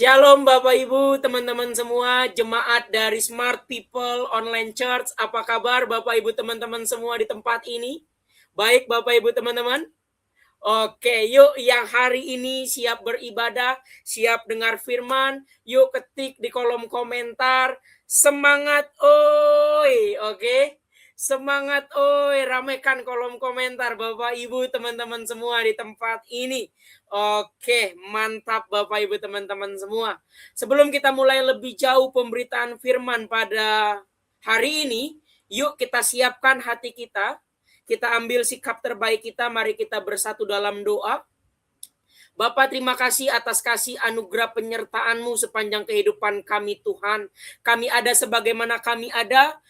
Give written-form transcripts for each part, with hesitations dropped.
Shalom Bapak Ibu, teman-teman semua, jemaat dari Smart People Online Church. Apa kabar Bapak Ibu teman-teman semua di tempat ini? Baik Bapak Ibu teman-teman? Oke, yuk yang hari ini siap beribadah, siap dengar firman, yuk ketik di kolom komentar, semangat oi, oke? Semangat oi, ramaikan kolom komentar Bapak Ibu teman-teman semua di tempat ini. Oke, mantap Bapak Ibu teman-teman semua. Sebelum kita mulai lebih jauh pemberitaan firman pada hari ini, yuk kita siapkan hati kita. Kita ambil sikap terbaik kita, mari kita bersatu dalam doa. Bapa, terima kasih atas kasih anugerah penyertaan-Mu sepanjang kehidupan kami Tuhan. Kami ada sebagaimana kami ada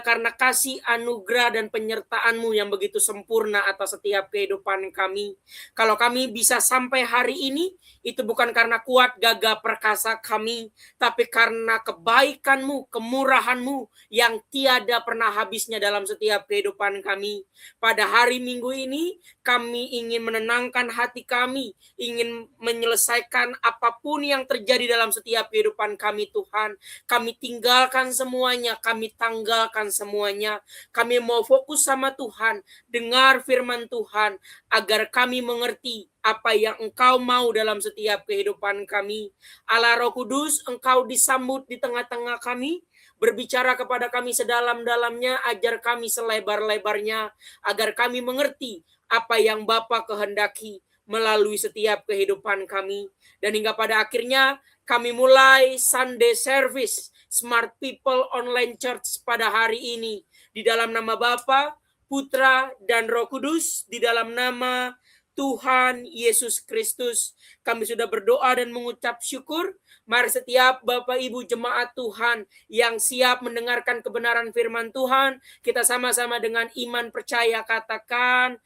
karena kasih anugerah dan penyertaan-Mu yang begitu sempurna atas setiap kehidupan kami. Kalau kami bisa sampai hari ini, itu bukan karena kuat gagah perkasa kami, tapi karena kebaikan-Mu, kemurahan-Mu yang tiada pernah habisnya dalam setiap kehidupan kami. Pada hari Minggu ini, kami ingin menenangkan hati kami, ingin menyelesaikan apapun yang terjadi dalam setiap kehidupan kami Tuhan. Kami tinggalkan semuanya, kami tanggalkan semuanya. Kami mau fokus sama Tuhan, dengar firman Tuhan, agar kami mengerti apa yang Engkau mau dalam setiap kehidupan kami. Allah Roh Kudus, Engkau disambut di tengah-tengah kami, berbicara kepada kami sedalam-dalamnya, ajar kami selebar-lebarnya, agar kami mengerti apa yang Bapa kehendaki melalui setiap kehidupan kami. Dan hingga pada akhirnya kami mulai Sunday Service Smart People Online Church pada hari ini. Di dalam nama Bapa, Putra, dan Roh Kudus, di dalam nama Tuhan Yesus Kristus, kami sudah berdoa dan mengucap syukur. Mari setiap Bapak Ibu jemaat Tuhan yang siap mendengarkan kebenaran firman Tuhan, kita sama-sama dengan iman percaya katakan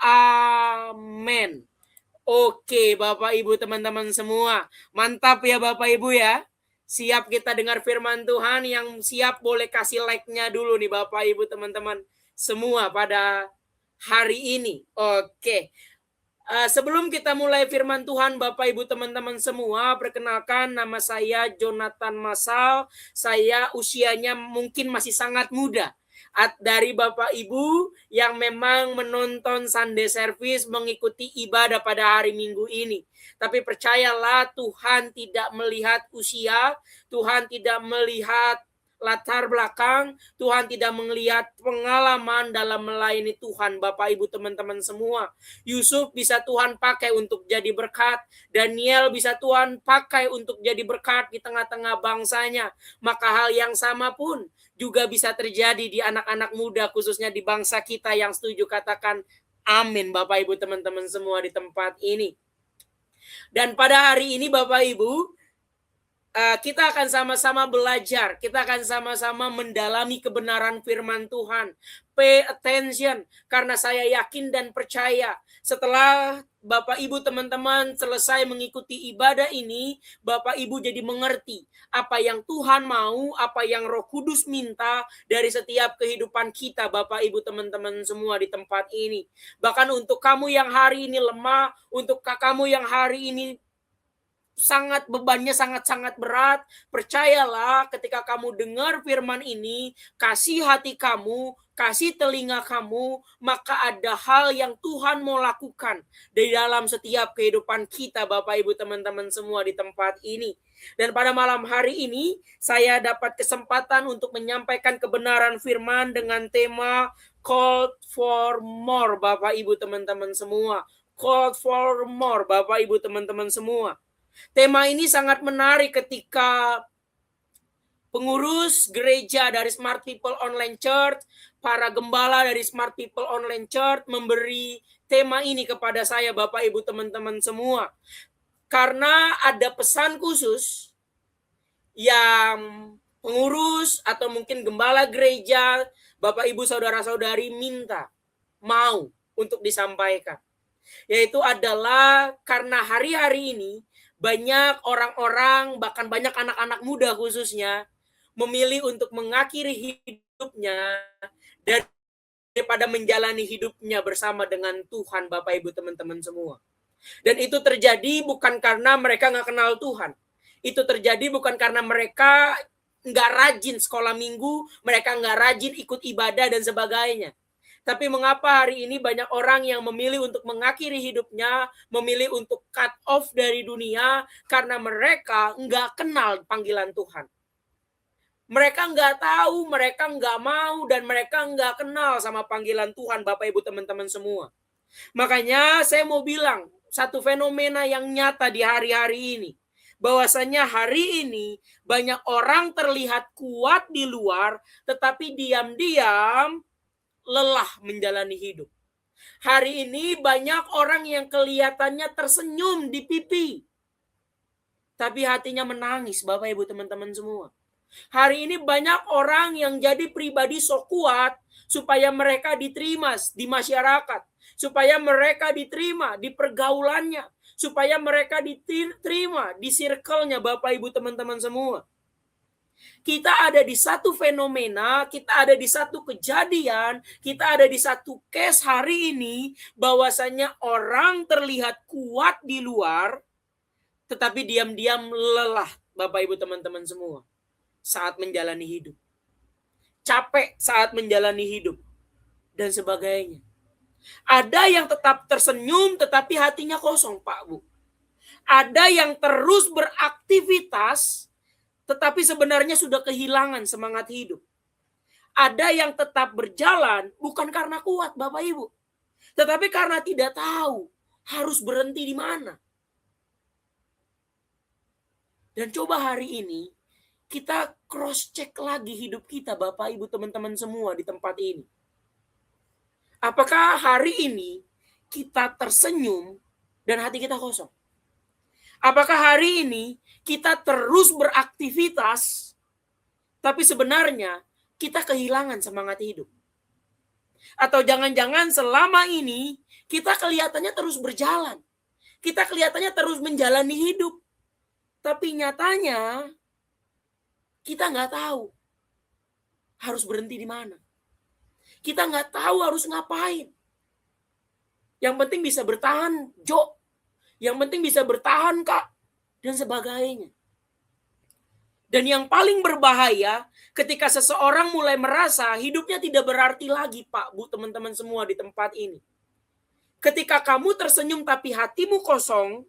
amin. Oke Bapak Ibu teman-teman semua, mantap ya Bapak Ibu ya. Siap kita dengar firman Tuhan, yang siap boleh kasih like-nya dulu nih Bapak Ibu teman-teman semua pada hari ini. Oke. Sebelum kita mulai firman Tuhan, Bapak Ibu teman-teman semua, perkenalkan nama saya Jonathan Masal. Saya usianya mungkin masih sangat muda. Dari Bapak Ibu yang memang menonton Sunday Service, mengikuti ibadah pada hari Minggu ini. Tapi percayalah, Tuhan tidak melihat usia, Tuhan tidak melihat latar belakang, Tuhan tidak melihat pengalaman dalam melayani Tuhan. Bapak Ibu teman-teman semua, Yusuf bisa Tuhan pakai untuk jadi berkat, Daniel bisa Tuhan pakai untuk jadi berkat di tengah-tengah bangsanya. Maka hal yang sama pun juga bisa terjadi di anak-anak muda, khususnya di bangsa kita. Yang setuju katakan amin Bapak Ibu teman-teman semua di tempat ini. Dan pada hari ini Bapak Ibu, kita akan sama-sama belajar, kita akan sama-sama mendalami kebenaran firman Tuhan. Pay attention, karena saya yakin dan percaya setelah Bapak Ibu teman-teman selesai mengikuti ibadah ini, Bapak Ibu jadi mengerti apa yang Tuhan mau, apa yang Roh Kudus minta dari setiap kehidupan kita Bapak Ibu teman-teman semua di tempat ini. Bahkan untuk kamu yang hari ini lemah, untuk kamu yang hari ini bebannya sangat-sangat berat, percayalah ketika kamu dengar firman ini, kasih hati kamu, kasih telinga kamu, maka ada hal yang Tuhan mau lakukan di dalam setiap kehidupan kita Bapak Ibu teman-teman semua di tempat ini. Dan pada malam hari ini saya dapat kesempatan untuk menyampaikan kebenaran firman dengan tema Called for More Bapak Ibu teman-teman semua. Called for More Bapak Ibu teman-teman semua. Tema ini sangat menarik ketika pengurus gereja dari Smart People Online Church, para gembala dari Smart People Online Church memberi tema ini kepada saya Bapak Ibu teman-teman semua. Karena ada pesan khusus yang pengurus atau mungkin gembala gereja, Bapak Ibu saudara-saudari mau untuk disampaikan. Yaitu adalah karena hari-hari ini banyak orang-orang, bahkan banyak anak-anak muda khususnya, memilih untuk mengakhiri hidupnya daripada menjalani hidupnya bersama dengan Tuhan Bapak Ibu teman-teman semua. Dan itu terjadi bukan karena mereka nggak kenal Tuhan. Itu terjadi bukan karena mereka nggak rajin sekolah minggu, mereka nggak rajin ikut ibadah dan sebagainya. Tapi mengapa hari ini banyak orang yang memilih untuk mengakhiri hidupnya, memilih untuk cut off dari dunia, karena mereka nggak kenal panggilan Tuhan. Mereka nggak tahu, mereka nggak mau, dan mereka nggak kenal sama panggilan Tuhan, Bapak Ibu teman-teman semua. Makanya saya mau bilang, satu fenomena yang nyata di hari-hari ini, bahwasanya hari ini banyak orang terlihat kuat di luar, tetapi diam-diam lelah menjalani hidup. Hari ini banyak orang yang kelihatannya tersenyum di pipi, tapi hatinya menangis, Bapak Ibu teman-teman semua. Hari ini banyak orang yang jadi pribadi sok kuat supaya mereka diterima di masyarakat, supaya mereka diterima di pergaulannya, supaya mereka diterima di circle-nya, Bapak Ibu teman-teman semua. Kita ada di satu fenomena, kita ada di satu kejadian, kita ada di satu case hari ini, bahwasanya orang terlihat kuat di luar, tetapi diam-diam lelah, Bapak Ibu teman-teman semua, saat menjalani hidup. Capek saat menjalani hidup, dan sebagainya. Ada yang tetap tersenyum, tetapi hatinya kosong, Pak Bu. Ada yang terus beraktivitas, tetapi sebenarnya sudah kehilangan semangat hidup. Ada yang tetap berjalan bukan karena kuat, Bapak Ibu, tetapi karena tidak tahu harus berhenti di mana. Dan coba hari ini kita cross check lagi hidup kita, Bapak Ibu teman-teman semua di tempat ini. Apakah hari ini kita tersenyum dan hati kita kosong? Apakah hari ini kita terus beraktivitas, tapi sebenarnya kita kehilangan semangat hidup? Atau jangan-jangan selama ini kita kelihatannya terus berjalan, kita kelihatannya terus menjalani hidup, tapi nyatanya kita nggak tahu harus berhenti di mana. Kita nggak tahu harus ngapain. Yang penting bisa bertahan, Jo. Yang penting bisa bertahan, Kak. Dan sebagainya. Dan yang paling berbahaya ketika seseorang mulai merasa hidupnya tidak berarti lagi, Pak, Bu, teman-teman semua di tempat ini. Ketika kamu tersenyum tapi hatimu kosong,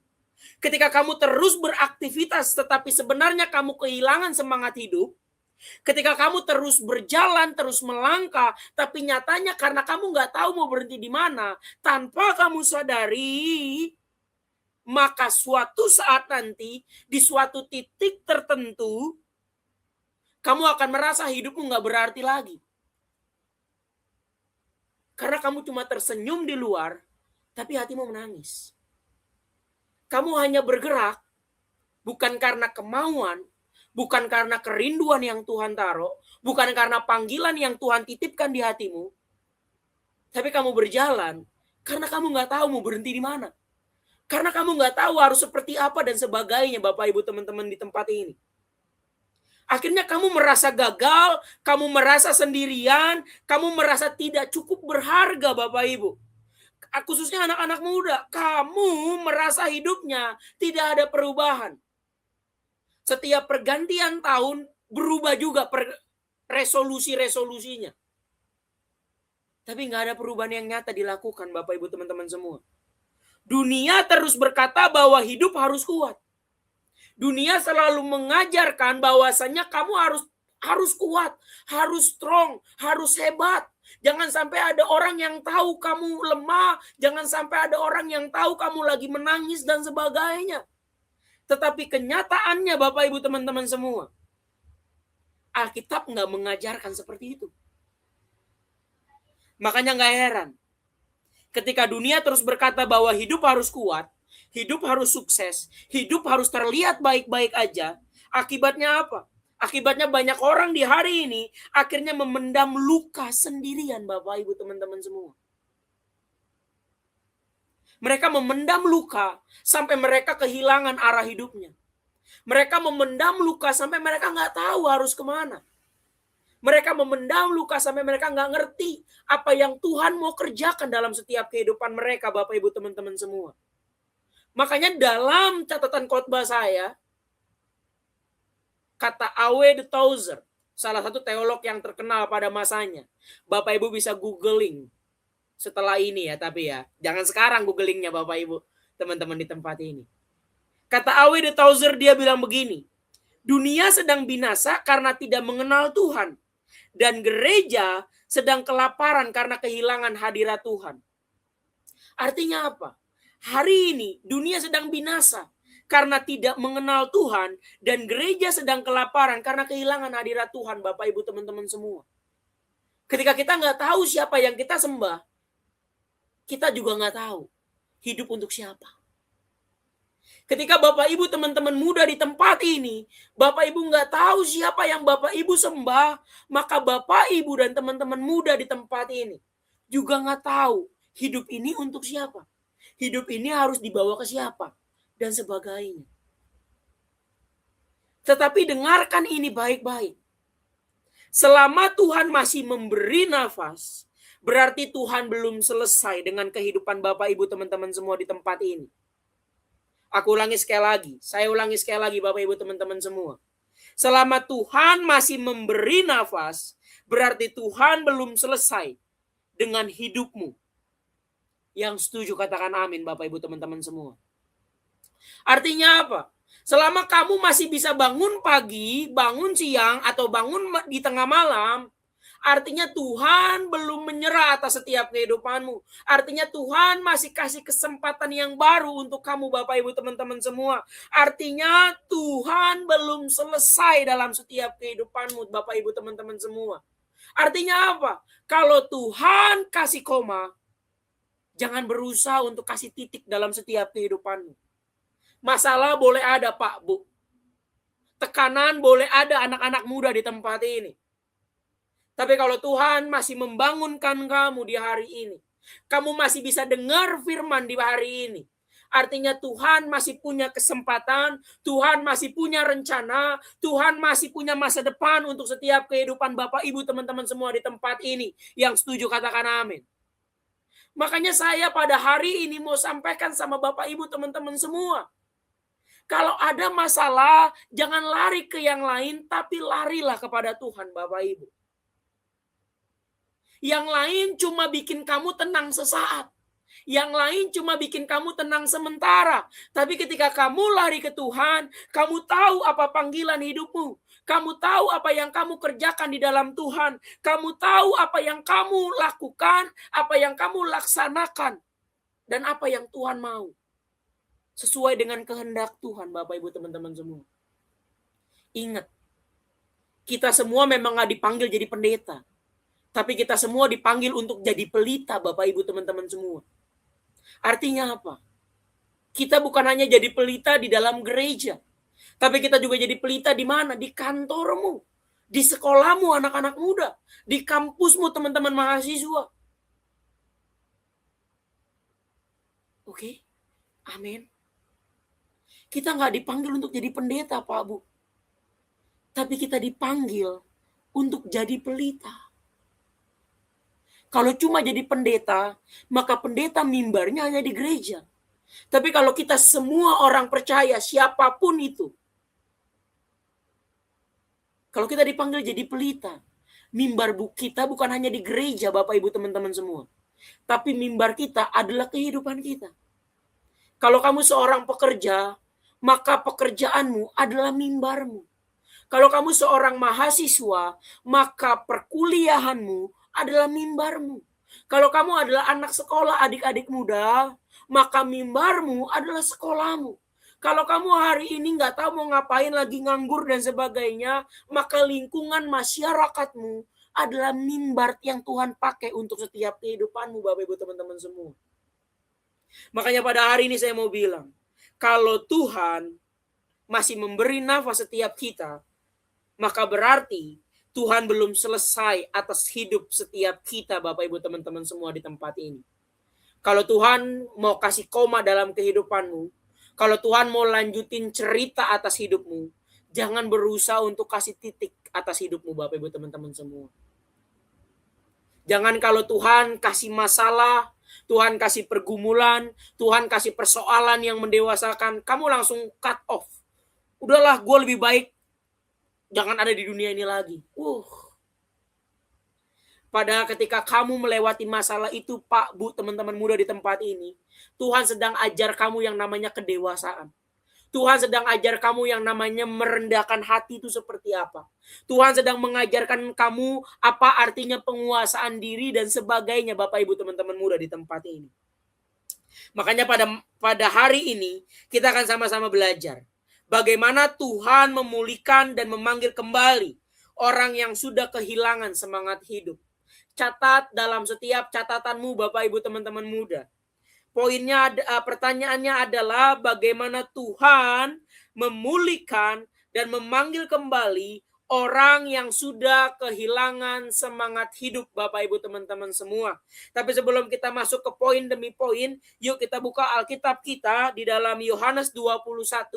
ketika kamu terus beraktivitas tetapi sebenarnya kamu kehilangan semangat hidup, ketika kamu terus berjalan, terus melangkah, tapi nyatanya karena kamu nggak tahu mau berhenti di mana, tanpa kamu sadari, maka suatu saat nanti, di suatu titik tertentu, kamu akan merasa hidupmu nggak berarti lagi. Karena kamu cuma tersenyum di luar, tapi hatimu menangis. Kamu hanya bergerak, bukan karena kemauan, bukan karena kerinduan yang Tuhan taruh, bukan karena panggilan yang Tuhan titipkan di hatimu, tapi kamu berjalan karena kamu nggak tahu mau berhenti di mana. Karena kamu nggak tahu harus seperti apa dan sebagainya, Bapak Ibu teman-teman di tempat ini. Akhirnya kamu merasa gagal, kamu merasa sendirian, kamu merasa tidak cukup berharga, Bapak Ibu. Khususnya anak-anak muda, kamu merasa hidupnya tidak ada perubahan. Setiap pergantian tahun berubah juga resolusi-resolusinya. Tapi nggak ada perubahan yang nyata dilakukan, Bapak Ibu teman-teman semua. Dunia terus berkata bahwa hidup harus kuat. Dunia selalu mengajarkan bahwasannya kamu harus kuat, harus strong, harus hebat. Jangan sampai ada orang yang tahu kamu lemah, jangan sampai ada orang yang tahu kamu lagi menangis dan sebagainya. Tetapi kenyataannya, Bapak Ibu teman-teman semua, Alkitab nggak mengajarkan seperti itu. Makanya nggak heran, ketika dunia terus berkata bahwa hidup harus kuat, hidup harus sukses, hidup harus terlihat baik-baik aja, akibatnya apa? Akibatnya banyak orang di hari ini akhirnya memendam luka sendirian, Bapak Ibu teman-teman semua. Mereka memendam luka sampai mereka kehilangan arah hidupnya. Mereka memendam luka sampai mereka nggak tahu harus kemana. Mereka memendam luka sampai mereka nggak ngerti apa yang Tuhan mau kerjakan dalam setiap kehidupan mereka, Bapak Ibu teman-teman semua. Makanya dalam catatan khotbah saya, kata Awe de Tauzer, salah satu teolog yang terkenal pada masanya. Bapak Ibu bisa googling setelah ini ya, tapi ya jangan sekarang googlingnya Bapak Ibu, teman-teman di tempat ini. Kata Awe de Tauzer, dia bilang begini, dunia sedang binasa karena tidak mengenal Tuhan, dan gereja sedang kelaparan karena kehilangan hadirat Tuhan. Artinya apa? Hari ini dunia sedang binasa karena tidak mengenal Tuhan, dan gereja sedang kelaparan karena kehilangan hadirat Tuhan, Bapak Ibu teman-teman semua. Ketika kita nggak tahu siapa yang kita sembah, kita juga nggak tahu hidup untuk siapa. Ketika Bapak Ibu teman-teman muda di tempat ini, Bapak Ibu nggak tahu siapa yang Bapak Ibu sembah, maka Bapak Ibu dan teman-teman muda di tempat ini juga nggak tahu hidup ini untuk siapa. Hidup ini harus dibawa ke siapa dan sebagainya. Tetapi dengarkan ini baik-baik. Selama Tuhan masih memberi nafas, berarti Tuhan belum selesai dengan kehidupan Bapak Ibu teman-teman semua di tempat ini. Aku ulangi sekali lagi, saya ulangi sekali lagi Bapak Ibu teman-teman semua. Selama Tuhan masih memberi nafas, berarti Tuhan belum selesai dengan hidupmu. Yang setuju katakan amin Bapak Ibu teman-teman semua. Artinya apa? Selama kamu masih bisa bangun pagi, bangun siang, atau bangun di tengah malam, artinya Tuhan belum menyerah atas setiap kehidupanmu. Artinya Tuhan masih kasih kesempatan yang baru untuk kamu Bapak Ibu teman-teman semua. Artinya Tuhan belum selesai dalam setiap kehidupanmu Bapak Ibu teman-teman semua. Artinya apa? Kalau Tuhan kasih koma, jangan berusaha untuk kasih titik dalam setiap kehidupanmu. Masalah boleh ada Pak, Bu. Tekanan boleh ada anak-anak muda di tempat ini. Tapi kalau Tuhan masih membangunkan kamu di hari ini, kamu masih bisa dengar firman di hari ini, artinya Tuhan masih punya kesempatan, Tuhan masih punya rencana, Tuhan masih punya masa depan untuk setiap kehidupan Bapak Ibu teman-teman semua di tempat ini. Yang setuju katakan amin. Makanya saya pada hari ini mau sampaikan sama Bapak Ibu teman-teman semua. Kalau ada masalah, jangan lari ke yang lain, tapi larilah kepada Tuhan Bapak Ibu. Yang lain cuma bikin kamu tenang sesaat. Yang lain cuma bikin kamu tenang sementara. Tapi ketika kamu lari ke Tuhan, kamu tahu apa panggilan hidupmu. Kamu tahu apa yang kamu kerjakan di dalam Tuhan. Kamu tahu apa yang kamu lakukan, apa yang kamu laksanakan, dan apa yang Tuhan mau. Sesuai dengan kehendak Tuhan, Bapak Ibu teman-teman semua. Ingat, kita semua memang gak dipanggil jadi pendeta. Tapi kita semua dipanggil untuk jadi pelita, Bapak Ibu teman-teman semua. Artinya apa? Kita bukan hanya jadi pelita di dalam gereja. Tapi kita juga jadi pelita di mana? Di kantormu. Di sekolahmu anak-anak muda. Di kampusmu teman-teman mahasiswa. Oke? Amin. Kita nggak dipanggil untuk jadi pendeta, Pak Bu. Tapi kita dipanggil untuk jadi pelita. Kalau cuma jadi pendeta, maka pendeta mimbarnya hanya di gereja. Tapi kalau kita semua orang percaya, siapapun itu, kalau kita dipanggil jadi pelita, mimbar kita bukan hanya di gereja, Bapak Ibu teman-teman semua. Tapi mimbar kita adalah kehidupan kita. Kalau kamu seorang pekerja, maka pekerjaanmu adalah mimbarmu. Kalau kamu seorang mahasiswa, maka perkuliahanmu adalah mimbarmu. Kalau kamu adalah anak sekolah, adik-adik muda, maka mimbarmu adalah sekolahmu. Kalau kamu hari ini nggak tahu mau ngapain, lagi nganggur dan sebagainya, maka lingkungan masyarakatmu adalah mimbar yang Tuhan pakai untuk setiap kehidupanmu, Bapak Ibu teman-teman semua. Makanya pada hari ini saya mau bilang, kalau Tuhan masih memberi nafas setiap kita, maka berarti Tuhan belum selesai atas hidup setiap kita, Bapak Ibu teman-teman semua di tempat ini. Kalau Tuhan mau kasih koma dalam kehidupanmu, kalau Tuhan mau lanjutin cerita atas hidupmu, jangan berusaha untuk kasih titik atas hidupmu, Bapak Ibu teman-teman semua. Jangan kalau Tuhan kasih masalah, Tuhan kasih pergumulan, Tuhan kasih persoalan yang mendewasakan, kamu langsung cut off. Udahlah, gue lebih baik jangan ada di dunia ini lagi. Padahal ketika kamu melewati masalah itu, Pak, Bu, teman-teman muda di tempat ini, Tuhan sedang ajar kamu yang namanya kedewasaan. Tuhan sedang ajar kamu yang namanya merendahkan hati itu seperti apa. Tuhan sedang mengajarkan kamu apa artinya penguasaan diri dan sebagainya, Bapak Ibu teman-teman muda di tempat ini. Makanya pada hari ini kita akan sama-sama belajar bagaimana Tuhan memulihkan dan memanggil kembali orang yang sudah kehilangan semangat hidup. Catat dalam setiap catatanmu, Bapak Ibu teman-teman muda. Poinnya, pertanyaannya adalah bagaimana Tuhan memulihkan dan memanggil kembali orang yang sudah kehilangan semangat hidup, Bapak Ibu teman-teman semua. Tapi sebelum kita masuk ke poin demi poin, yuk kita buka Alkitab kita di dalam Yohanes 21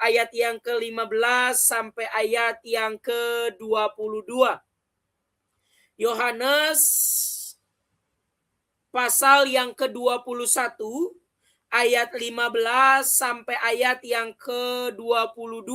ayat yang ke-15 sampai ayat yang ke-22. Yohanes pasal yang ke-21 ayat 15 sampai ayat yang ke-22.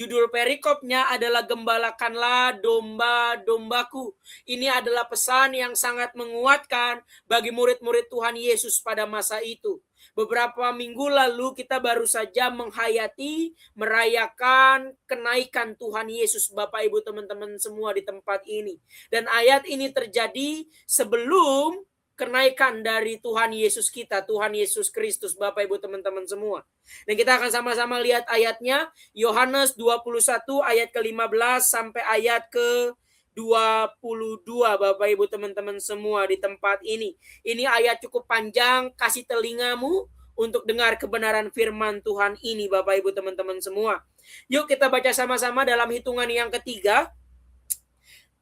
Judul perikopnya adalah gembalakanlah domba-dombaku. Ini adalah pesan yang sangat menguatkan bagi murid-murid Tuhan Yesus pada masa itu. Beberapa minggu lalu kita baru saja menghayati, merayakan kenaikan Tuhan Yesus, Bapak Ibu teman-teman semua di tempat ini. Dan ayat ini terjadi sebelum kenaikan dari Tuhan Yesus kita, Tuhan Yesus Kristus, Bapak Ibu teman-teman semua. Dan kita akan sama-sama lihat ayatnya, Yohanes 21 ayat ke-15 sampai ayat ke-22, Bapak Ibu teman-teman semua di tempat ini. Ini ayat cukup panjang, kasih telingamu untuk dengar kebenaran firman Tuhan ini, Bapak Ibu teman-teman semua. Yuk kita baca sama-sama dalam hitungan yang ketiga.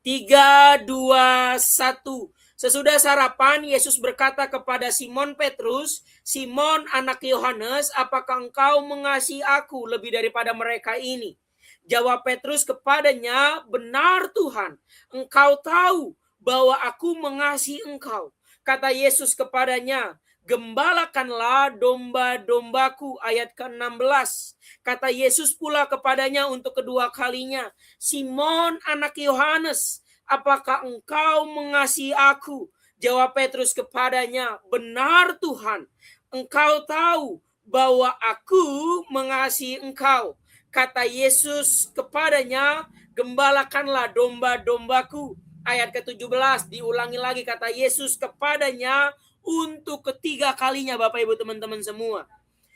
3, 2, 1. Sesudah sarapan, Yesus berkata kepada Simon Petrus, Simon anak Yohanes, apakah engkau mengasihi aku lebih daripada mereka ini? Jawab Petrus kepadanya, benar Tuhan, engkau tahu bahwa aku mengasihi engkau. Kata Yesus kepadanya, gembalakanlah domba-dombaku. Ayat ke-16. Kata Yesus pula kepadanya untuk kedua kalinya, Simon anak Yohanes, apakah engkau mengasihi aku? Jawab Petrus kepadanya, benar Tuhan, engkau tahu bahwa aku mengasihi engkau. Kata Yesus kepadanya, gembalakanlah domba-dombaku. Ayat ke-17 diulangi lagi, kata Yesus kepadanya untuk ketiga kalinya, Bapak Ibu teman-teman semua.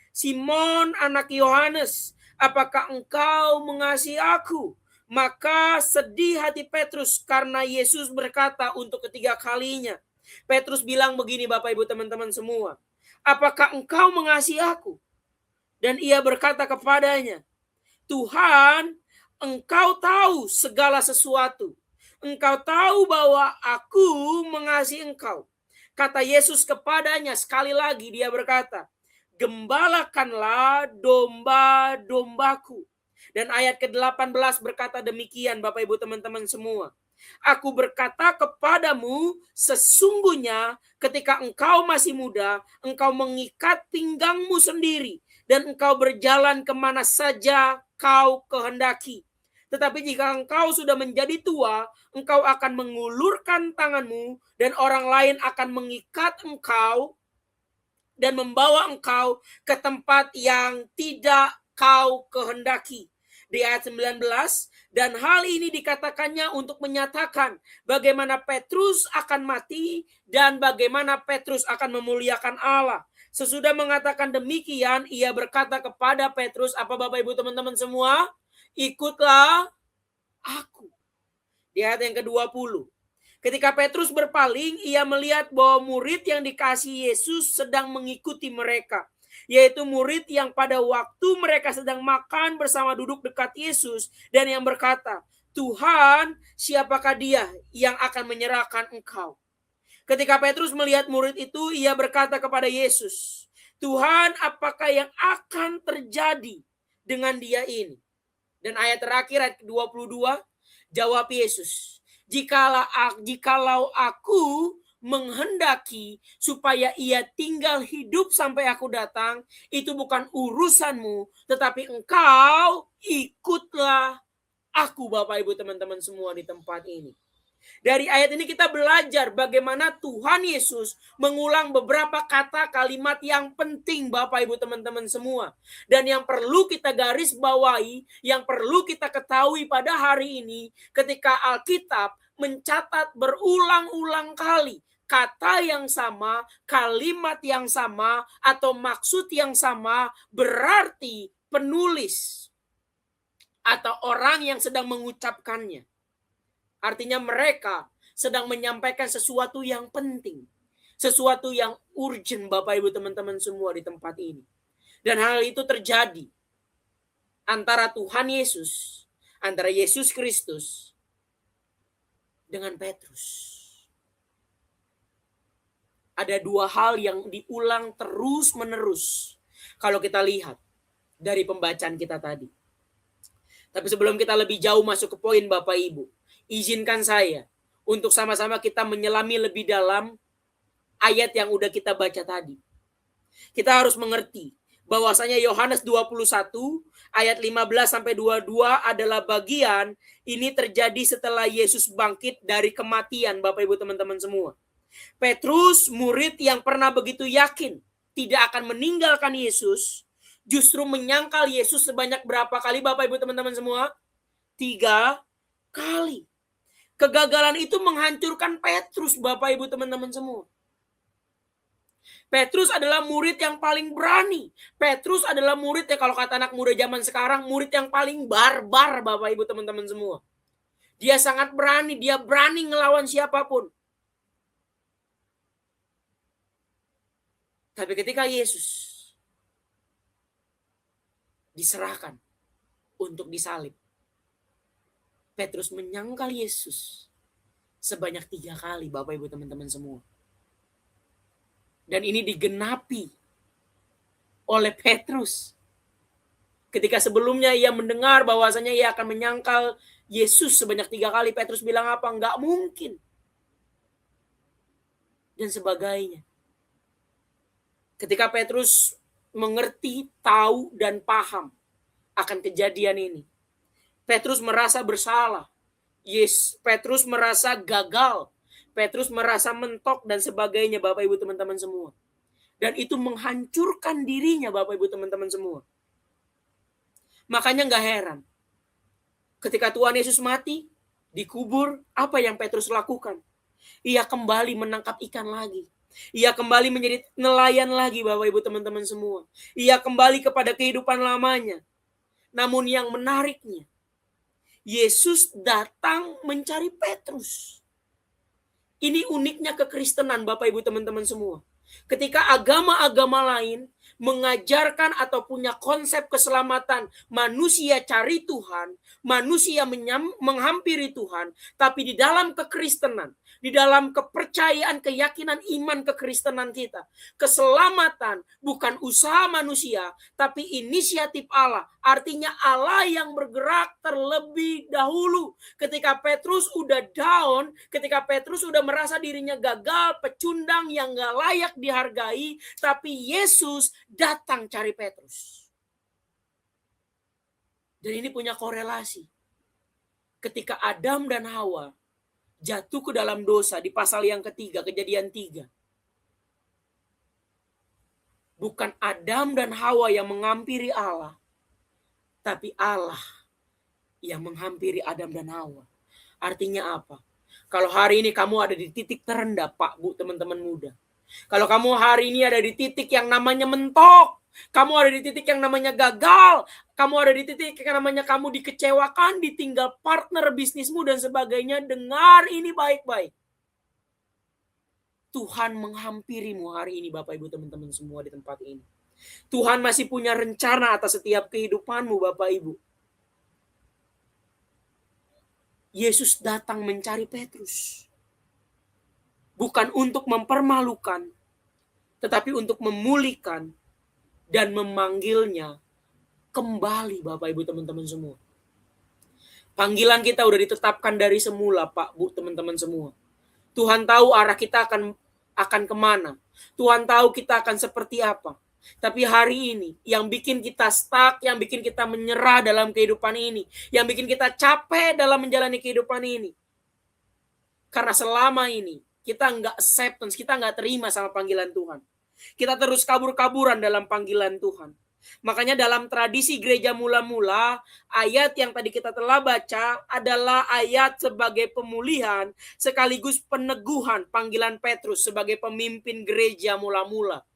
Simon anak Yohanes, apakah engkau mengasihi aku? Maka sedih hati Petrus karena Yesus berkata untuk ketiga kalinya. Petrus bilang begini, Bapak Ibu teman-teman semua, apakah engkau mengasihi aku? Dan ia berkata kepadanya, Tuhan, engkau tahu segala sesuatu. Engkau tahu bahwa aku mengasihi engkau. Kata Yesus kepadanya, sekali lagi dia berkata, gembalakanlah domba-dombaku. Dan ayat ke-18 berkata demikian, Bapak Ibu teman-teman semua. Aku berkata kepadamu, sesungguhnya ketika engkau masih muda, engkau mengikat pinggangmu sendiri, dan engkau berjalan kemana saja kau kehendaki. Tetapi jika engkau sudah menjadi tua, engkau akan mengulurkan tanganmu, dan orang lain akan mengikat engkau, dan membawa engkau ke tempat yang tidak kau kehendaki. Di ayat 19, dan hal ini dikatakannya untuk menyatakan bagaimana Petrus akan mati dan bagaimana Petrus akan memuliakan Allah. Sesudah mengatakan demikian, ia berkata kepada Petrus, apa Bapak Ibu teman-teman semua? Ikutlah aku. Di ayat yang ke-20. Ketika Petrus berpaling, ia melihat bahwa murid yang dikasihi Yesus sedang mengikuti mereka, yaitu murid yang pada waktu mereka sedang makan bersama duduk dekat Yesus, dan yang berkata, Tuhan, siapakah dia yang akan menyerahkan engkau? Ketika Petrus melihat murid itu, ia berkata kepada Yesus, Tuhan, apakah yang akan terjadi dengan dia ini? Dan ayat terakhir, ayat 22, jawab Yesus, jikalau aku menghendaki supaya ia tinggal hidup sampai aku datang, itu bukan urusanmu, tetapi engkau ikutlah aku, Bapak Ibu teman-teman semua di tempat ini. Dari ayat ini kita belajar bagaimana Tuhan Yesus mengulang beberapa kata kalimat yang penting, Bapak Ibu teman-teman semua. Dan yang perlu kita garis bawahi, yang perlu kita ketahui pada hari ini, ketika Alkitab mencatat berulang-ulang kali kata yang sama, kalimat yang sama, atau maksud yang sama, berarti penulis atau orang yang sedang mengucapkannya, artinya mereka sedang menyampaikan sesuatu yang penting, sesuatu yang urgent, Bapak Ibu teman-teman semua di tempat ini. Dan hal itu terjadi antara Tuhan Yesus, antara Yesus Kristus dengan Petrus. Ada dua hal yang diulang terus-menerus kalau kita lihat dari pembacaan kita tadi. Tapi sebelum kita lebih jauh masuk ke poin, Bapak Ibu, izinkan saya untuk sama-sama kita menyelami lebih dalam ayat yang udah kita baca tadi. Kita harus mengerti bahwasanya Yohanes 21 ayat 15 sampai 22 adalah bagian ini terjadi setelah Yesus bangkit dari kematian, Bapak Ibu teman-teman semua. Petrus, murid yang pernah begitu yakin tidak akan meninggalkan Yesus, justru menyangkal Yesus sebanyak berapa kali, Bapak Ibu teman-teman semua? 3 kali. Kegagalan itu menghancurkan Petrus, Bapak Ibu teman-teman semua. Petrus adalah murid yang paling berani. Petrus adalah murid yang kalau kata anak muda zaman sekarang, murid yang paling barbar, Bapak Ibu teman-teman semua. Dia sangat berani, dia berani ngelawan siapapun. Tapi ketika Yesus diserahkan untuk disalib, Petrus menyangkal Yesus sebanyak 3 kali, Bapak Ibu teman-teman semua. Dan ini digenapi oleh Petrus. Ketika sebelumnya ia mendengar bahwasanya ia akan menyangkal Yesus sebanyak 3 kali, Petrus bilang apa? Enggak mungkin. Dan sebagainya. Ketika Petrus mengerti, tahu, dan paham akan kejadian ini, Petrus merasa bersalah. Petrus merasa gagal. Petrus merasa mentok dan sebagainya, Bapak Ibu teman-teman semua. Dan itu menghancurkan dirinya, Bapak Ibu teman-teman semua. Makanya gak heran. Ketika Tuhan Yesus mati, dikubur, apa yang Petrus lakukan? Ia kembali menangkap ikan lagi. Ia kembali menjadi nelayan lagi, Bapak Ibu teman-teman semua. Ia kembali kepada kehidupan lamanya. Namun yang menariknya, Yesus datang mencari Petrus. Ini uniknya kekristenan, Bapak Ibu teman-teman semua. Ketika agama-agama lain mengajarkan atau punya konsep keselamatan, manusia cari Tuhan, manusia menghampiri Tuhan, tapi di dalam kekristenan, di dalam kepercayaan, keyakinan, iman kekristenan kita, keselamatan bukan usaha manusia, tapi inisiatif Allah. Artinya Allah yang bergerak terlebih dahulu. Ketika Petrus udah down, ketika Petrus udah merasa dirinya gagal, pecundang yang gak layak dihargai, tapi Yesus datang cari Petrus. Dan ini punya korelasi. Ketika Adam dan Hawa jatuh ke dalam dosa di pasal yang ketiga, Kejadian 3. Bukan Adam dan Hawa yang menghampiri Allah, tapi Allah yang menghampiri Adam dan Hawa. Artinya apa? Kalau hari ini kamu ada di titik terendah, Pak, Bu, teman-teman muda. Kalau kamu hari ini ada di titik yang namanya mentok, kamu ada di titik yang namanya gagal, kamu ada di titik yang namanya kamu dikecewakan, ditinggal partner bisnismu dan sebagainya, dengar ini baik-baik. Tuhan menghampirimu hari ini, Bapak Ibu teman-teman semua di tempat ini. Tuhan masih punya rencana atas setiap kehidupanmu, Bapak Ibu. Yesus datang mencari Petrus. Bukan untuk mempermalukan, tetapi untuk memulihkan dan memanggilnya kembali, Bapak Ibu teman-teman semua. Panggilan kita udah ditetapkan dari semula, Pak, Bu, teman-teman semua. Tuhan tahu arah kita akan kemana. Tuhan tahu kita akan seperti apa. Tapi hari ini yang bikin kita stuck, yang bikin kita menyerah dalam kehidupan ini, yang bikin kita capek dalam menjalani kehidupan ini. Karena selama ini kita nggak acceptance, kita nggak terima sama panggilan Tuhan. Kita terus kabur-kaburan dalam panggilan Tuhan. Makanya dalam tradisi gereja mula-mula, ayat yang tadi kita telah baca adalah ayat sebagai pemulihan sekaligus peneguhan panggilan Petrus sebagai pemimpin gereja mula-mula.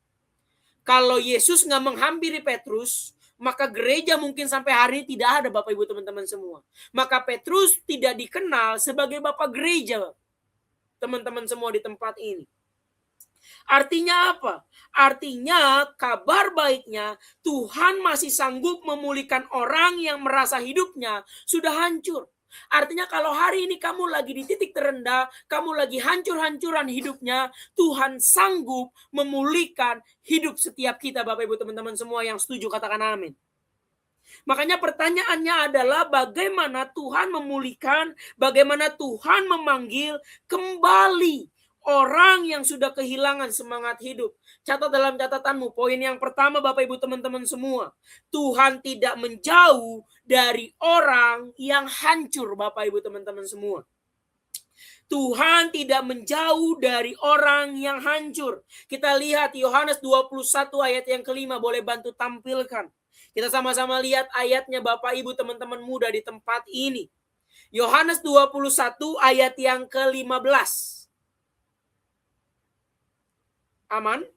Kalau Yesus nggak menghampiri Petrus, maka gereja mungkin sampai hari ini tidak ada, Bapak Ibu teman-teman semua. Maka Petrus tidak dikenal sebagai Bapak gereja, teman-teman semua di tempat ini. Artinya apa? Artinya kabar baiknya Tuhan masih sanggup memulihkan orang yang merasa hidupnya sudah hancur. Artinya kalau hari ini kamu lagi di titik terendah, kamu lagi hancur-hancuran hidupnya, Tuhan sanggup memulihkan hidup setiap kita, Bapak Ibu teman-teman semua yang setuju katakan amin. Makanya pertanyaannya adalah bagaimana Tuhan memulihkan, bagaimana Tuhan memanggil kembali orang yang sudah kehilangan semangat hidup. Catat dalam catatanmu, poin yang pertama Bapak Ibu teman-teman semua. Tuhan tidak menjauh dari orang yang hancur, Bapak Ibu teman-teman semua. Tuhan tidak menjauh dari orang yang hancur. Kita lihat Yohanes 21 ayat yang kelima, boleh bantu tampilkan. Kita sama-sama lihat ayatnya Bapak Ibu teman-teman muda di tempat ini. Yohanes 21 ayat yang ke-15. Aman?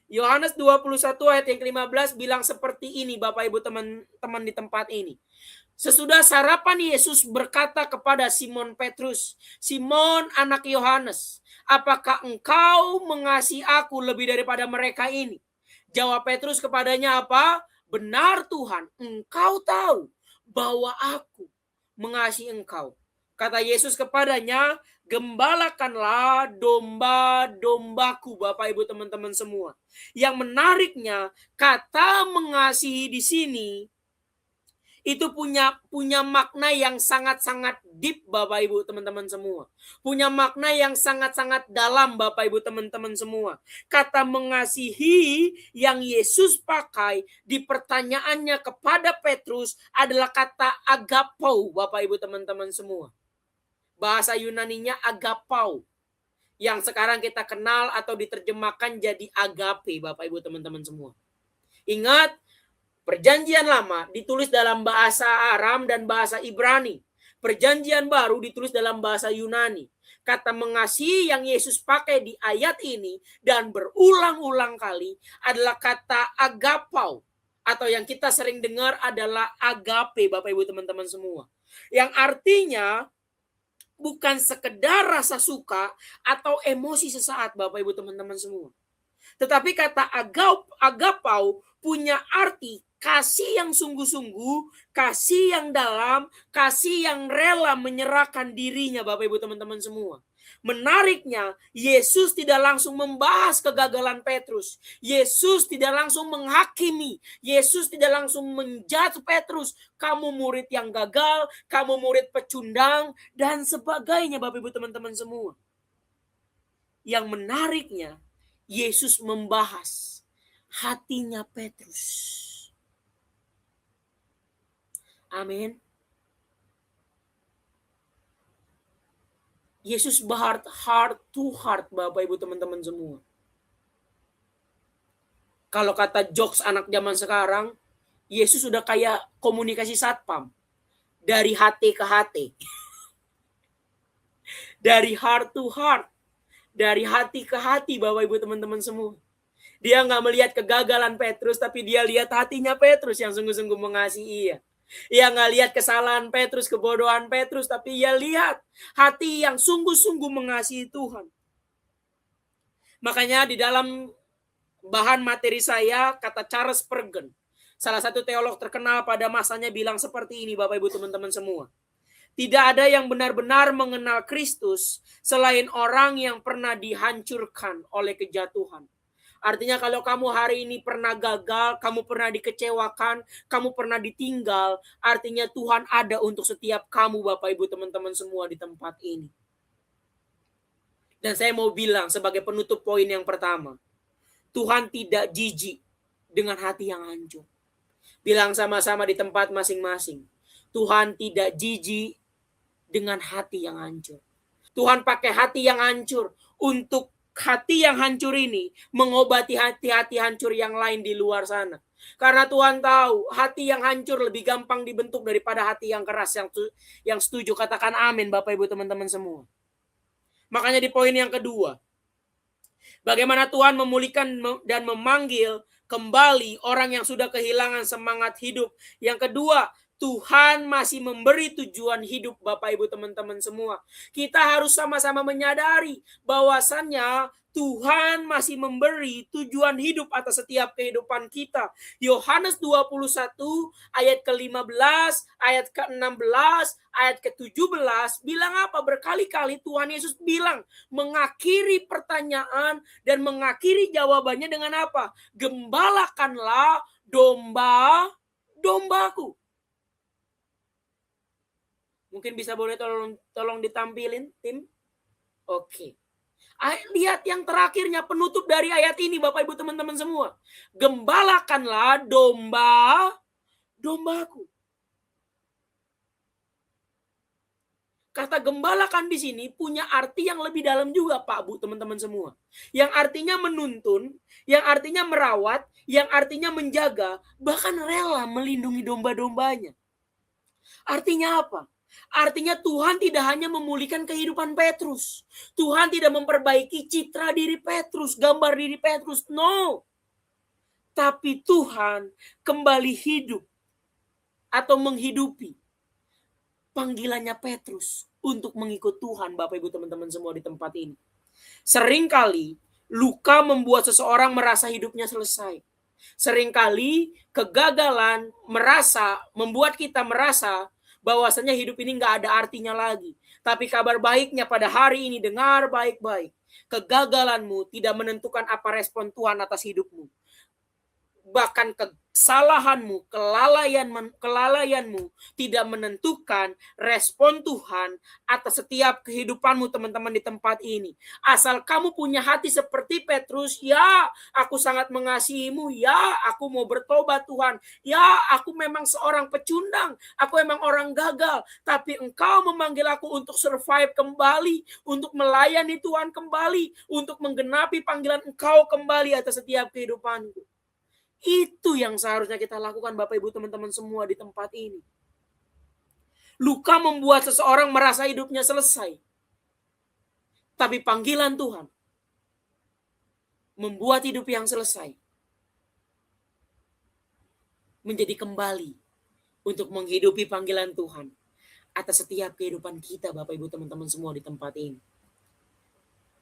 Yohanes 21 ayat yang ke-15 bilang seperti ini Bapak Ibu teman-teman di tempat ini. Sesudah sarapan Yesus berkata kepada Simon Petrus, "Simon anak Yohanes, apakah engkau mengasihi aku lebih daripada mereka ini?" Jawab Petrus kepadanya apa? "Benar Tuhan, engkau tahu bahwa aku mengasihi engkau." Kata Yesus kepadanya, "Gembalakanlah domba-dombaku," Bapak Ibu teman-teman semua. Yang menariknya, kata mengasihi di sini itu punya makna yang sangat-sangat deep, Bapak Ibu teman-teman semua. Punya makna yang sangat-sangat dalam, Bapak Ibu teman-teman semua. Kata mengasihi yang Yesus pakai di pertanyaannya kepada Petrus adalah kata agapau, Bapak Ibu teman-teman semua. Bahasa Yunaninya agapau, yang sekarang kita kenal atau diterjemahkan jadi agape, Bapak Ibu teman-teman semua. Ingat, Perjanjian Lama ditulis dalam bahasa Aram dan bahasa Ibrani. Perjanjian Baru ditulis dalam bahasa Yunani. Kata mengasihi yang Yesus pakai di ayat ini dan berulang-ulang kali adalah kata agapau, atau yang kita sering dengar adalah agape, Bapak Ibu teman-teman semua. Yang artinya bukan sekedar rasa suka atau emosi sesaat, Bapak Ibu teman-teman semua. Tetapi kata agapau punya arti kasih yang sungguh-sungguh, kasih yang dalam, kasih yang rela menyerahkan dirinya, Bapak Ibu teman-teman semua. Menariknya, Yesus tidak langsung membahas kegagalan Petrus. Yesus tidak langsung menghakimi. Yesus tidak langsung menjudge Petrus. Kamu murid yang gagal, kamu murid pecundang, dan sebagainya, Bapak Ibu teman-teman semua. Yang menariknya, Yesus membahas hatinya Petrus. Amin. Yesus heart to heart, Bapak Ibu teman-teman semua. Kalau kata jokes anak zaman sekarang, Yesus sudah kayak komunikasi satpam. Dari hati ke hati. Dari heart to heart. Dari hati ke hati, Bapak Ibu teman-teman semua. Dia nggak melihat kegagalan Petrus, tapi dia lihat hatinya Petrus yang sungguh-sungguh mengasihi ia. Ia nggak lihat kesalahan Petrus, kebodohan Petrus, tapi ia lihat hati yang sungguh-sungguh mengasihi Tuhan. Makanya di dalam bahan materi saya, kata Charles Spurgeon, salah satu teolog terkenal pada masanya, bilang seperti ini, Bapak Ibu teman-teman semua. Tidak ada yang benar-benar mengenal Kristus selain orang yang pernah dihancurkan oleh kejatuhan. Artinya kalau kamu hari ini pernah gagal, kamu pernah dikecewakan, kamu pernah ditinggal, artinya Tuhan ada untuk setiap kamu, Bapak Ibu teman-teman semua di tempat ini. Dan saya mau bilang sebagai penutup poin yang pertama, Tuhan tidak jijik dengan hati yang hancur. Bilang sama-sama di tempat masing-masing. Tuhan tidak jijik dengan hati yang hancur. Tuhan pakai hati yang hancur untuk hati yang hancur ini mengobati hati-hati hancur yang lain di luar sana. Karena Tuhan tahu hati yang hancur lebih gampang dibentuk daripada hati yang keras. Yang setuju katakan amin Bapak Ibu teman-teman semua. Makanya di poin yang kedua, bagaimana Tuhan memulihkan dan memanggil kembali orang yang sudah kehilangan semangat hidup. Yang kedua, Tuhan masih memberi tujuan hidup Bapak Ibu teman-teman semua. Kita harus sama-sama menyadari bahwasannya Tuhan masih memberi tujuan hidup atas setiap kehidupan kita. Yohanes 21 ayat ke-15, ayat ke-16, ayat ke-17 bilang apa? Berkali-kali Tuhan Yesus bilang mengakhiri pertanyaan dan mengakhiri jawabannya dengan apa? Gembalakanlah domba-dombaku. Mungkin bisa boleh tolong ditampilin tim? Oke. Lihat yang terakhirnya penutup dari ayat ini Bapak Ibu teman-teman semua. Gembalakanlah domba-dombaku. Kata gembalakan di sini punya arti yang lebih dalam juga Pak Bu teman-teman semua. Yang artinya menuntun, yang artinya merawat, yang artinya menjaga, bahkan rela melindungi domba-dombanya. Artinya apa? Artinya Tuhan tidak hanya memulihkan kehidupan Petrus. Tuhan tidak memperbaiki citra diri Petrus, gambar diri Petrus. No. Tapi Tuhan kembali hidup atau menghidupi panggilannya Petrus untuk mengikut Tuhan, Bapak Ibu teman-teman semua di tempat ini. Seringkali luka membuat seseorang merasa hidupnya selesai. Seringkali kegagalan membuat kita merasa bahwasanya hidup ini nggak ada artinya lagi. Tapi kabar baiknya pada hari ini, dengar baik-baik. Kegagalanmu tidak menentukan apa respon Tuhan atas hidupmu. Bahkan kesalahanmu, kelalaianmu tidak menentukan respon Tuhan atas setiap kehidupanmu teman-teman di tempat ini. Asal kamu punya hati seperti Petrus, ya aku sangat mengasihimu, ya aku mau bertobat Tuhan, ya aku memang seorang pecundang, aku memang orang gagal, tapi engkau memanggil aku untuk survive kembali, untuk melayani Tuhan kembali, untuk menggenapi panggilan engkau kembali atas setiap kehidupanku. Itu yang seharusnya kita lakukan Bapak Ibu teman-teman semua di tempat ini. Luka membuat seseorang merasa hidupnya selesai. Tapi panggilan Tuhan membuat hidup yang selesai menjadi kembali untuk menghidupi panggilan Tuhan atas setiap kehidupan kita Bapak Ibu teman-teman semua di tempat ini.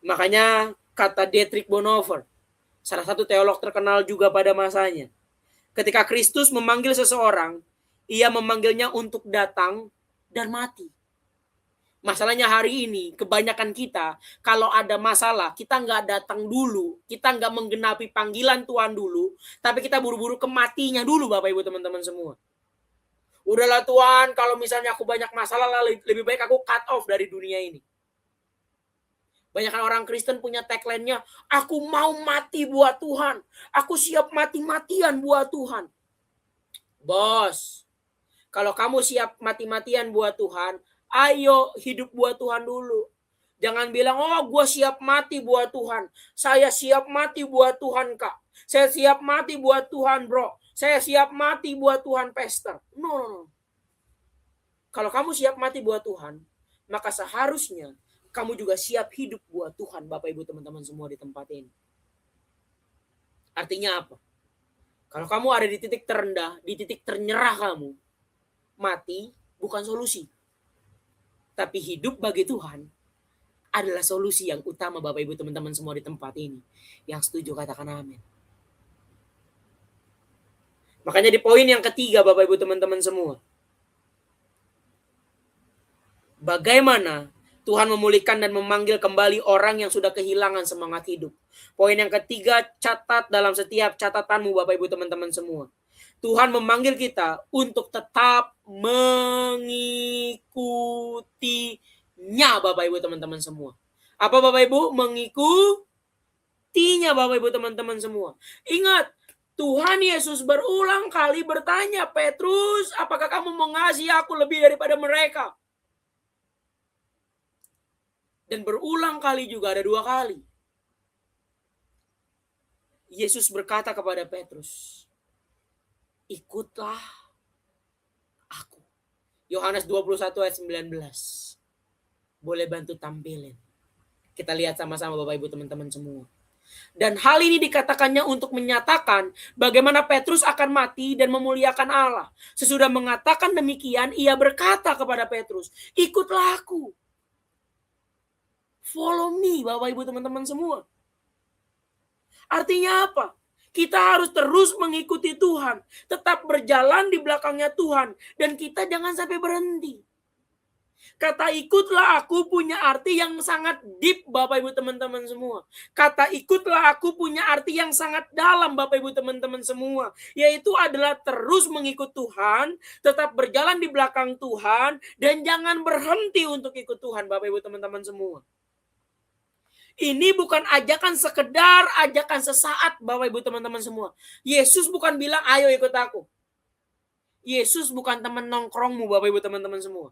Makanya kata Dietrich Bonhoeffer, salah satu teolog terkenal juga pada masanya. Ketika Kristus memanggil seseorang, ia memanggilnya untuk datang dan mati. Masalahnya hari ini, kebanyakan kita, kalau ada masalah, kita nggak datang dulu, kita nggak menggenapi panggilan Tuhan dulu, tapi kita buru-buru ke matinya dulu Bapak Ibu teman-teman semua. Udahlah Tuhan, kalau misalnya aku banyak masalah, lebih baik aku cut off dari dunia ini. Banyak orang Kristen punya tagline-nya, aku mau mati buat Tuhan. Aku siap mati-matian buat Tuhan. Bos, kalau kamu siap mati-matian buat Tuhan, ayo hidup buat Tuhan dulu. Jangan bilang, oh gue siap mati buat Tuhan. Saya siap mati buat Tuhan Kak. Saya siap mati buat Tuhan Bro. Saya siap mati buat Tuhan Pastor. No. Kalau kamu siap mati buat Tuhan, maka seharusnya kamu juga siap hidup buat Tuhan Bapak Ibu teman-teman semua di tempat ini. Artinya apa? Kalau kamu ada di titik terendah, di titik ternyerah kamu, mati bukan solusi. Tapi hidup bagi Tuhan adalah solusi yang utama Bapak Ibu teman-teman semua di tempat ini. Yang setuju katakan amin. Makanya di poin yang ketiga Bapak Ibu teman-teman semua. Bagaimana Tuhan memulihkan dan memanggil kembali orang yang sudah kehilangan semangat hidup. Poin yang ketiga, catat dalam setiap catatanmu Bapak Ibu teman-teman semua. Tuhan memanggil kita untuk tetap mengikutinya Bapak Ibu teman-teman semua. Apa Bapak Ibu? Mengikutinya Bapak Ibu teman-teman semua. Ingat, Tuhan Yesus berulang kali bertanya, Petrus, apakah kamu mengasihi aku lebih daripada mereka? Dan berulang kali juga, ada 2 kali. Yesus berkata kepada Petrus, ikutlah aku. Yohanes 21 ayat 19. Boleh bantu tampilin. Kita lihat sama-sama Bapak Ibu teman-teman semua. Dan hal ini dikatakannya untuk menyatakan bagaimana Petrus akan mati dan memuliakan Allah. Sesudah mengatakan demikian, ia berkata kepada Petrus, ikutlah aku. Follow me Bapak Ibu teman-teman semua. Artinya apa? Kita harus terus mengikuti Tuhan. Tetap berjalan di belakangnya Tuhan. Dan kita jangan sampai berhenti. Kata ikutlah aku punya arti yang sangat deep Bapak Ibu teman-teman semua. Kata ikutlah aku punya arti yang sangat dalam Bapak Ibu teman-teman semua. Yaitu adalah terus mengikut Tuhan, tetap berjalan di belakang Tuhan, dan jangan berhenti untuk ikut Tuhan Bapak Ibu teman-teman semua. Ini bukan ajakan sekedar, ajakan sesaat Bapak Ibu teman-teman semua. Yesus bukan bilang ayo ikut aku. Yesus bukan teman nongkrongmu Bapak Ibu teman-teman semua.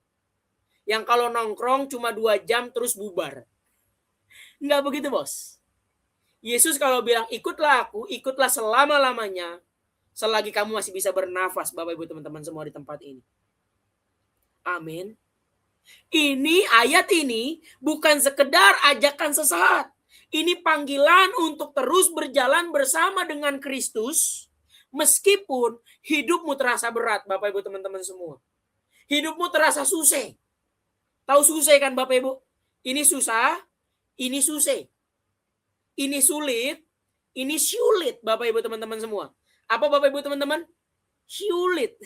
Yang kalau nongkrong cuma 2 jam terus bubar. Enggak begitu bos. Yesus kalau bilang ikutlah aku, ikutlah selama-lamanya. Selagi kamu masih bisa bernafas Bapak Ibu teman-teman semua di tempat ini. Amin. Ini ayat ini bukan sekedar ajakan sesaat. Ini panggilan untuk terus berjalan bersama dengan Kristus. Meskipun hidupmu terasa berat Bapak Ibu teman-teman semua. Hidupmu terasa susah. Tahu susah kan Bapak Ibu? Ini susah, ini susah. Ini sulit, ini sulit Bapak Ibu teman-teman semua. Apa Bapak Ibu teman-teman? Sulit.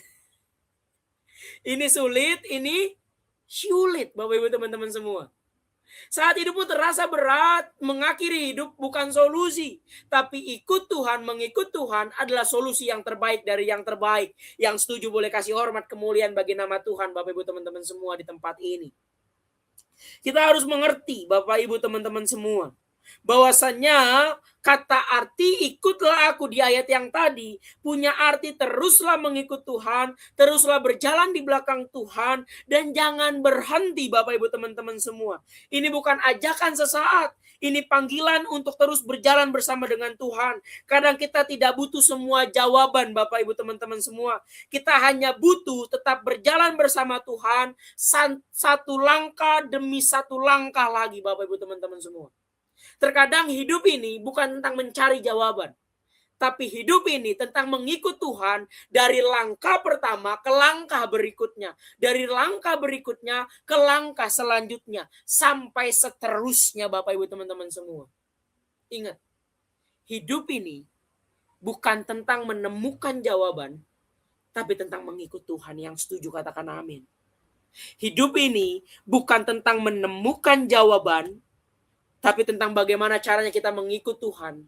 Ini sulit, ini sulit Bapak Ibu teman-teman semua. Saat hidupmu terasa berat, mengakhiri hidup bukan solusi. Tapi ikut Tuhan, mengikut Tuhan adalah solusi yang terbaik dari yang terbaik. Yang setuju boleh kasih hormat kemuliaan bagi nama Tuhan Bapak Ibu teman-teman semua di tempat ini. Kita harus mengerti Bapak Ibu teman-teman semua. Bahwasannya kata arti ikutlah aku di ayat yang tadi punya arti teruslah mengikut Tuhan, teruslah berjalan di belakang Tuhan, dan jangan berhenti Bapak Ibu teman-teman semua. Ini bukan ajakan sesaat, ini panggilan untuk terus berjalan bersama dengan Tuhan. Kadang kita tidak butuh semua jawaban Bapak Ibu teman-teman semua. Kita hanya butuh tetap berjalan bersama Tuhan, satu langkah demi satu langkah lagi Bapak Ibu teman-teman semua. Terkadang hidup ini bukan tentang mencari jawaban. Tapi hidup ini tentang mengikut Tuhan dari langkah pertama ke langkah berikutnya. Dari langkah berikutnya ke langkah selanjutnya. Sampai seterusnya Bapak Ibu teman-teman semua. Ingat, hidup ini bukan tentang menemukan jawaban. Tapi tentang mengikut Tuhan. Yang setuju katakan amin. Hidup ini bukan tentang menemukan jawaban. Tapi tentang bagaimana caranya kita mengikut Tuhan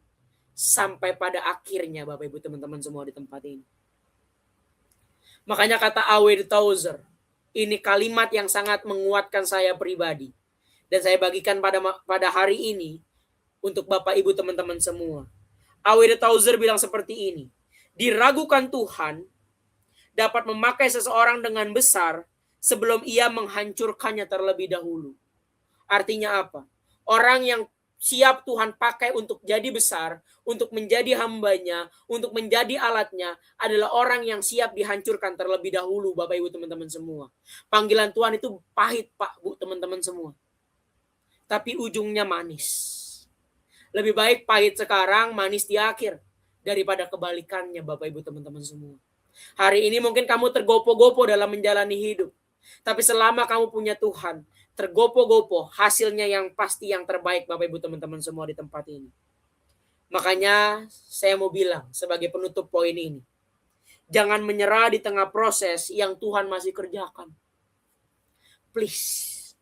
sampai pada akhirnya Bapak Ibu teman-teman semua di tempat ini. Makanya kata A.W. Tozer, ini kalimat yang sangat menguatkan saya pribadi. Dan saya bagikan pada hari ini untuk Bapak Ibu teman-teman semua. A.W. Tozer bilang seperti ini, diragukan Tuhan dapat memakai seseorang dengan besar sebelum ia menghancurkannya terlebih dahulu. Artinya apa? Orang yang siap Tuhan pakai untuk jadi besar, untuk menjadi hambanya, untuk menjadi alatnya, adalah orang yang siap dihancurkan terlebih dahulu Bapak Ibu teman-teman semua. Panggilan Tuhan itu pahit Pak Bu teman-teman semua. Tapi ujungnya manis. Lebih baik pahit sekarang, manis di akhir. Daripada kebalikannya Bapak Ibu teman-teman semua. Hari ini mungkin kamu tergopo-gopo dalam menjalani hidup. Tapi selama kamu punya Tuhan, tergopo-gopo, hasilnya yang pasti yang terbaik Bapak Ibu teman-teman semua di tempat ini. Makanya saya mau bilang sebagai penutup poin ini, jangan menyerah di tengah proses yang Tuhan masih kerjakan. Please,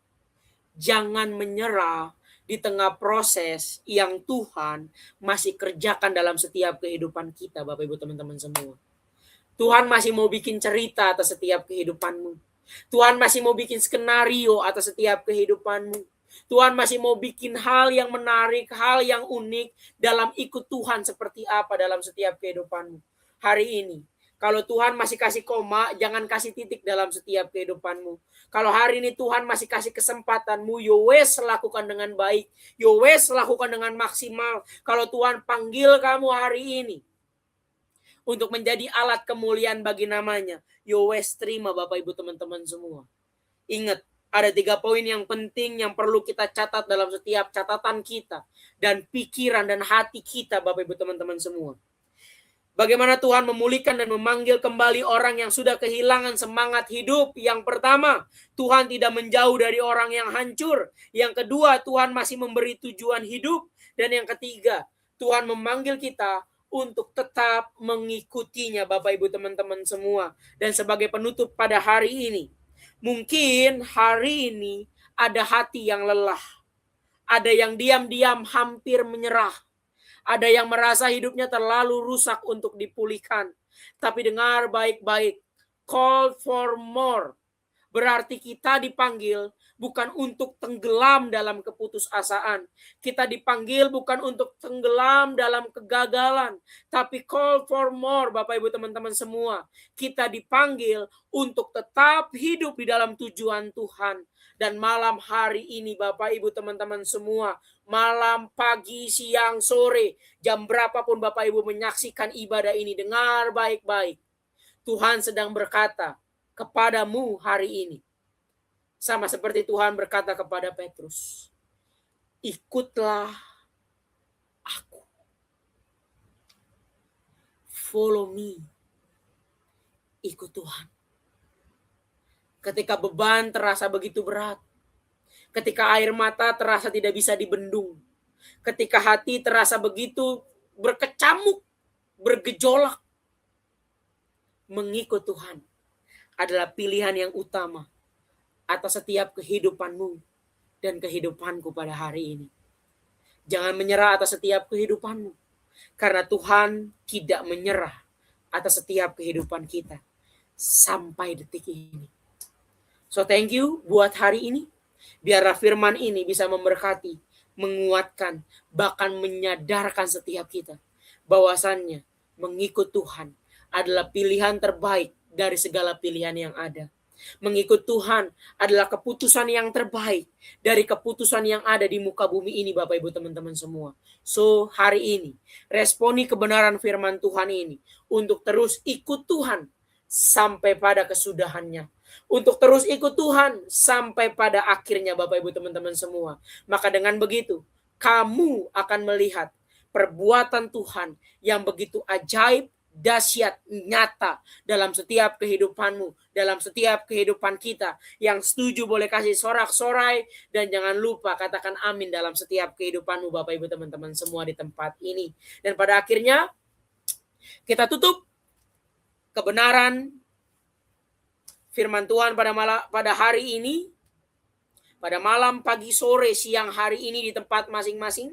jangan menyerah di tengah proses yang Tuhan masih kerjakan dalam setiap kehidupan kita Bapak Ibu teman-teman semua. Tuhan masih mau bikin cerita atas setiap kehidupanmu. Tuhan masih mau bikin skenario atas setiap kehidupanmu. Tuhan masih mau bikin hal yang menarik, hal yang unik dalam ikut Tuhan seperti apa dalam setiap kehidupanmu. Hari ini, kalau Tuhan masih kasih koma, jangan kasih titik dalam setiap kehidupanmu. Kalau hari ini Tuhan masih kasih kesempatanmu, yowes lakukan dengan baik, yowes lakukan dengan maksimal. Kalau Tuhan panggil kamu hari ini untuk menjadi alat kemuliaan bagi namanya, yowes terima Bapak Ibu teman-teman semua. Ingat, ada 3 poin yang penting yang perlu kita catat dalam setiap catatan kita dan pikiran dan hati kita Bapak Ibu teman-teman semua. Bagaimana Tuhan memulihkan dan memanggil kembali orang yang sudah kehilangan semangat hidup. Yang pertama, Tuhan tidak menjauh dari orang yang hancur. Yang kedua, Tuhan masih memberi tujuan hidup. Dan yang ketiga, Tuhan memanggil kita untuk tetap mengikutinya Bapak Ibu teman-teman semua. Dan sebagai penutup pada hari ini, mungkin hari ini ada hati yang lelah. Ada yang diam-diam hampir menyerah. Ada yang merasa hidupnya terlalu rusak untuk dipulihkan. Tapi dengar baik-baik. Call for more. Berarti kita dipanggil bukan untuk tenggelam dalam keputusasaan. Kita dipanggil bukan untuk tenggelam dalam kegagalan. Tapi call for more, Bapak Ibu teman-teman semua. Kita dipanggil untuk tetap hidup di dalam tujuan Tuhan. Dan malam hari ini Bapak Ibu teman-teman semua, malam, pagi, siang, sore, jam berapapun Bapak Ibu menyaksikan ibadah ini, dengar baik-baik. Tuhan sedang berkata kepadamu hari ini. Sama seperti Tuhan berkata kepada Petrus, ikutlah aku. Follow me. Ikut Tuhan. Ketika beban terasa begitu berat, ketika air mata terasa tidak bisa dibendung, ketika hati terasa begitu berkecamuk, bergejolak, mengikut Tuhan adalah pilihan yang utama atas setiap kehidupanmu dan kehidupanku pada hari ini. Jangan menyerah atas setiap kehidupanmu, karena Tuhan tidak menyerah atas setiap kehidupan kita sampai detik ini. So thank you buat hari ini. Biarlah firman ini bisa memberkati, menguatkan, bahkan menyadarkan setiap kita bahwasannya mengikut Tuhan adalah pilihan terbaik dari segala pilihan yang ada. Mengikut Tuhan adalah keputusan yang terbaik dari keputusan yang ada di muka bumi ini Bapak Ibu teman-teman semua. So hari ini responi kebenaran firman Tuhan ini untuk terus ikut Tuhan sampai pada kesudahannya. Untuk terus ikut Tuhan sampai pada akhirnya Bapak Ibu teman-teman semua. Maka dengan begitu kamu akan melihat perbuatan Tuhan yang begitu ajaib, dahsyat, nyata dalam setiap kehidupanmu, dalam setiap kehidupan kita. Yang setuju boleh kasih sorak-sorai, dan jangan lupa katakan amin dalam setiap kehidupanmu Bapak Ibu teman-teman semua di tempat ini. Dan pada akhirnya kita tutup kebenaran firman Tuhan pada hari ini, pada malam, pagi, sore, siang hari ini di tempat masing-masing.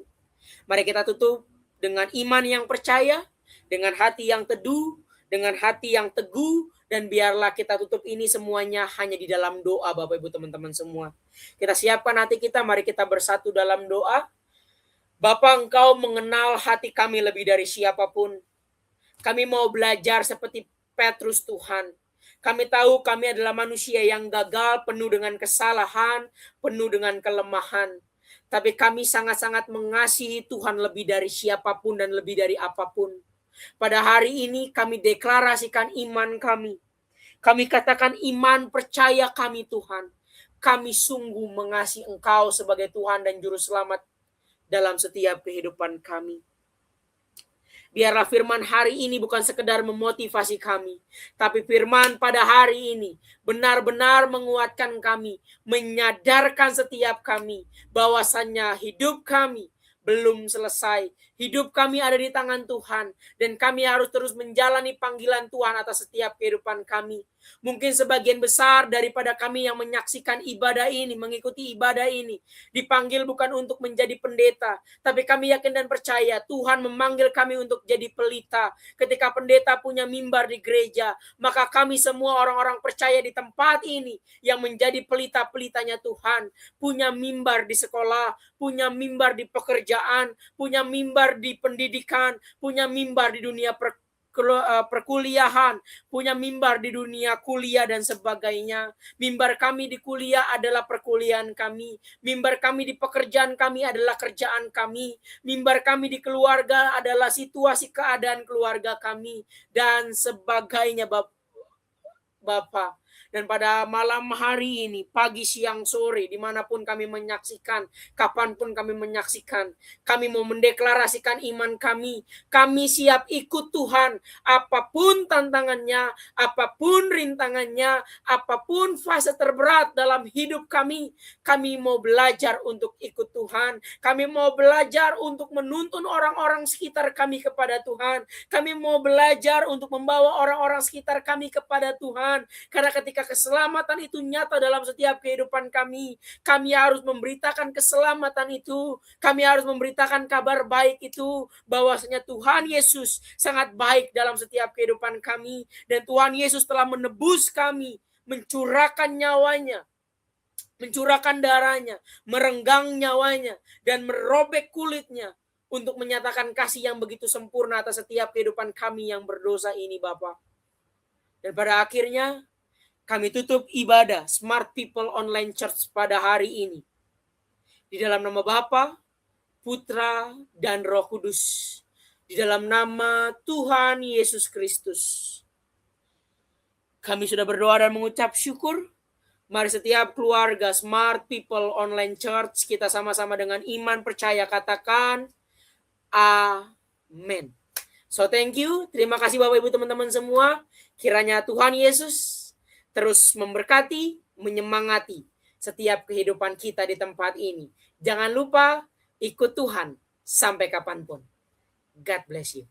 Mari kita tutup dengan iman yang percaya, dengan hati yang teduh, dengan hati yang teguh, dan biarlah kita tutup ini semuanya hanya di dalam doa Bapak Ibu teman-teman semua. Kita siapkan hati kita, mari kita bersatu dalam doa. Bapa, Engkau mengenal hati kami lebih dari siapapun. Kami mau belajar seperti Petrus Tuhan. Kami tahu kami adalah manusia yang gagal, penuh dengan kesalahan, penuh dengan kelemahan. Tapi kami sangat-sangat mengasihi Tuhan lebih dari siapapun dan lebih dari apapun. Pada hari ini kami deklarasikan iman kami. Kami katakan iman percaya kami Tuhan. Kami sungguh mengasihi Engkau sebagai Tuhan dan Juru Selamat dalam setiap kehidupan kami. Biarlah firman hari ini bukan sekedar memotivasi kami, tapi firman pada hari ini benar-benar menguatkan kami, menyadarkan setiap kami bahwasannya hidup kami belum selesai, Hidup kami ada di tangan Tuhan. Dan kami harus terus menjalani panggilan Tuhan atas setiap kehidupan kami. Mungkin sebagian besar daripada kami yang menyaksikan ibadah ini, mengikuti ibadah ini, dipanggil bukan untuk menjadi pendeta, tapi kami yakin dan percaya Tuhan memanggil kami untuk jadi pelita. Ketika pendeta punya mimbar di gereja, maka kami semua orang-orang percaya di tempat ini yang menjadi pelita-pelitanya Tuhan, punya mimbar di sekolah, punya mimbar di pekerjaan, punya mimbar di pendidikan, punya mimbar di dunia perkuliahan, punya mimbar di dunia kuliah dan sebagainya. Mimbar kami di kuliah adalah perkuliahan kami. Mimbar kami di pekerjaan kami adalah kerjaan kami. Mimbar kami di keluarga adalah situasi keadaan keluarga kami dan sebagainya, Bapak. Dan pada malam hari ini, pagi, siang, sore, dimanapun kami menyaksikan, kapanpun kami menyaksikan, kami mau mendeklarasikan iman kami. Kami siap ikut Tuhan, apapun tantangannya, apapun rintangannya, apapun fase terberat dalam hidup kami. Kami mau belajar untuk ikut Tuhan. Kami mau belajar untuk menuntun orang-orang sekitar kami kepada Tuhan. Kami mau belajar untuk membawa orang-orang sekitar kami kepada Tuhan. Karena ketika keselamatan itu nyata dalam setiap kehidupan kami, kami harus memberitakan keselamatan itu. Kami harus memberitakan kabar baik itu, bahwasanya Tuhan Yesus sangat baik dalam setiap kehidupan kami, dan Tuhan Yesus telah menebus kami, mencurahkan nyawanya, mencurahkan darahnya, merenggang nyawanya, dan merobek kulitnya untuk menyatakan kasih yang begitu sempurna atas setiap kehidupan kami yang berdosa ini, Bapak. Dan pada akhirnya kami tutup ibadah Smart People Online Church pada hari ini. Di dalam nama Bapa, Putra, dan Roh Kudus. Di dalam nama Tuhan Yesus Kristus. Kami sudah berdoa dan mengucap syukur. Mari setiap keluarga Smart People Online Church, kita sama-sama dengan iman percaya katakan amin. So thank you. Terima kasih Bapak Ibu teman-teman semua. Kiranya Tuhan Yesus terus memberkati, menyemangati setiap kehidupan kita di tempat ini. Jangan lupa ikut Tuhan sampai kapanpun. God bless you.